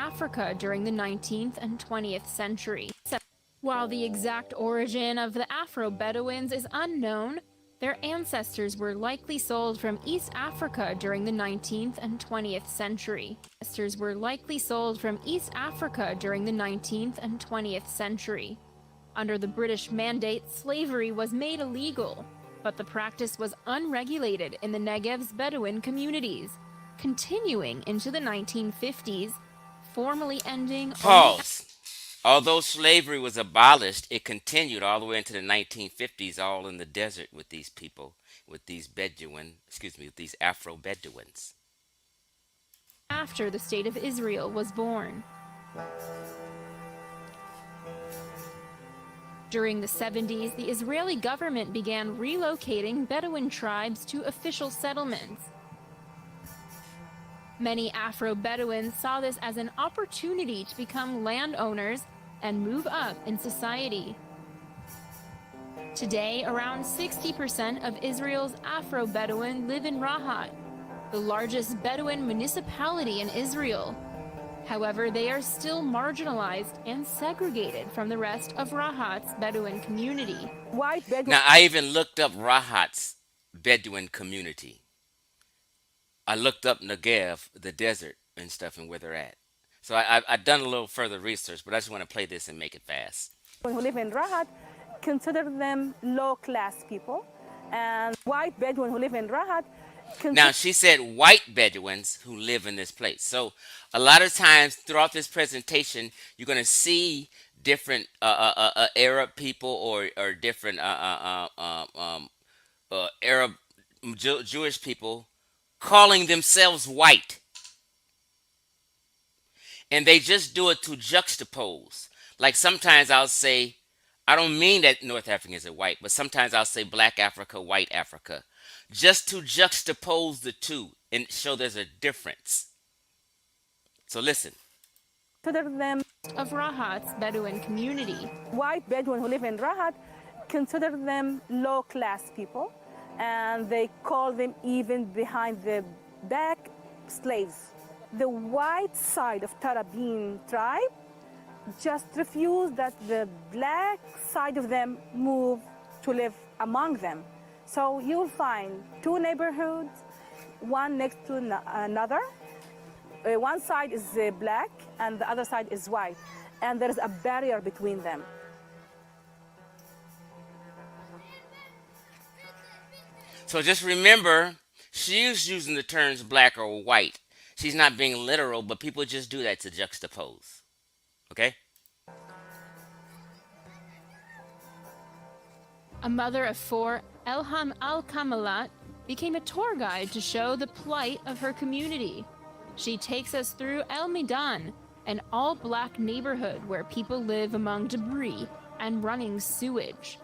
Africa during the 19th and 20th century. While the exact origin of the Afro-Bedouins is unknown, their ancestors were likely sold from East Africa during the 19th and 20th century. Ancestors were likely sold from East Africa during the 19th and 20th century. Under the British Mandate, slavery was made illegal, but the practice was unregulated in the Negev's Bedouin communities, continuing into the 1950s, formally ending. Pause. Although slavery was abolished, it continued all the way into the 1950s, all in the desert with these people, with these with these Afro-Bedouins. After the State of Israel was born. During the 70s, the Israeli government began relocating Bedouin tribes to official settlements. Many Afro-Bedouins saw this as an opportunity to become landowners and move up in society. Today, around 60% of Israel's Afro-Bedouin live in Rahat, the largest Bedouin municipality in Israel. However, they are still marginalized and segregated from the rest of Rahat's Bedouin community. Now, I even looked up Rahat's Bedouin community. I looked up Negev, the desert and stuff, and where they're at. So I've done a little further research, but I just want to play this and make it fast. Who live in Rahat consider them low-class people, and white Bedouin who live in Rahat. Now, she said white Bedouins who live in this place. So a lot of times throughout this presentation, you're going to see different Arab people or different Arab Jewish people calling themselves white. And they just do it to juxtapose. Like sometimes I'll say, I don't mean that North Africans are white, but sometimes I'll say black Africa, white Africa, just to juxtapose the two and show there's a difference. So listen. Consider them of Rahat's Bedouin community. White Bedouin who live in Rahat consider them low-class people, and they call them even behind the back slaves. The white side of Tarabin tribe just refused that the black side of them move to live among them. So you'll find two neighborhoods, one next to another. One side is black and the other side is white, and there is a barrier between them. So just remember, she's using the terms black or white. She's not being literal, but people just do that to juxtapose. Okay? A mother of four, Elham Al-Kamalat, became a tour guide to show the plight of her community. She takes us through El Midan, an all-black neighborhood where people live among debris and running sewage.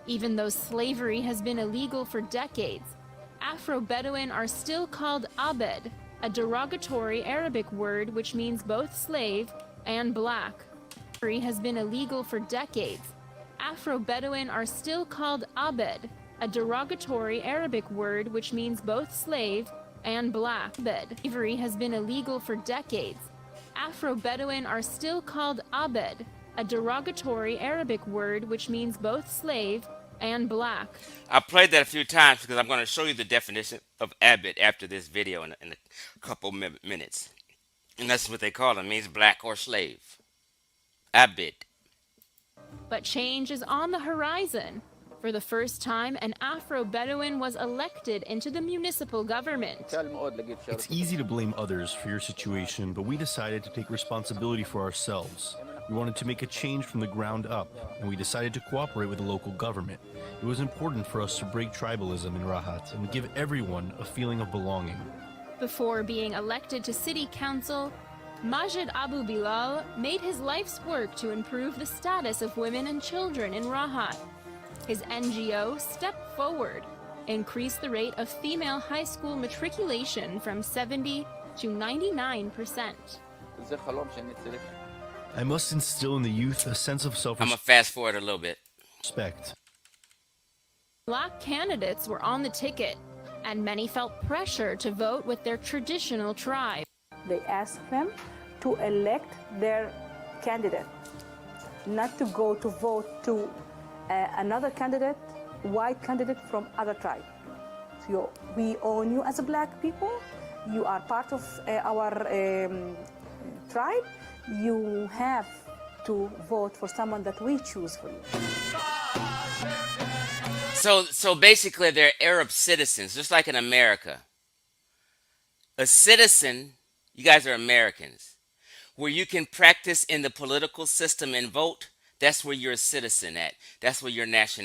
Even though slavery has been illegal for decades, Afro-Bedouin are still called Abed, a derogatory Arabic word which means both slave and black. Slavery has been illegal for decades. Afro-Bedouin are still called Abed, a derogatory Arabic word which means both slave and black. Slavery has been illegal for decades. Afro-Bedouin are still called Abed, a derogatory Arabic word which means both slave and black. I played that a few times because I'm going to show you the definition of Abed after this video in a couple minutes. And that's what they call it. It means black or slave. Abed. But change is on the horizon. For the first time, an Afro-Bedouin was elected into the municipal government. It's easy to blame others for your situation, but we decided to take responsibility for ourselves. We wanted to make a change from the ground up, and we decided to cooperate with the local government. It was important for us to break tribalism in Rahat and give everyone a feeling of belonging. Before being elected to city council, Majid Abu Bilal made his life's work to improve the status of women and children in Rahat. His NGO stepped forward, increased the rate of female high school matriculation from 70 to 99%. I must instill in the youth a sense of I'm going to fast forward a little bit. self-respect. Black candidates were on the ticket, and many felt pressure to vote with their traditional tribe. They asked them to elect their candidate, not to go to vote to another candidate, white candidate from other tribe. So we own you as a black people. You are part of our tribe. You have to vote for someone that we choose for you. So basically, they're Arab citizens, just like in America. A citizen, you guys are Americans, where you can practice in the political system and vote. That's where you're a citizen at. That's where your nationality.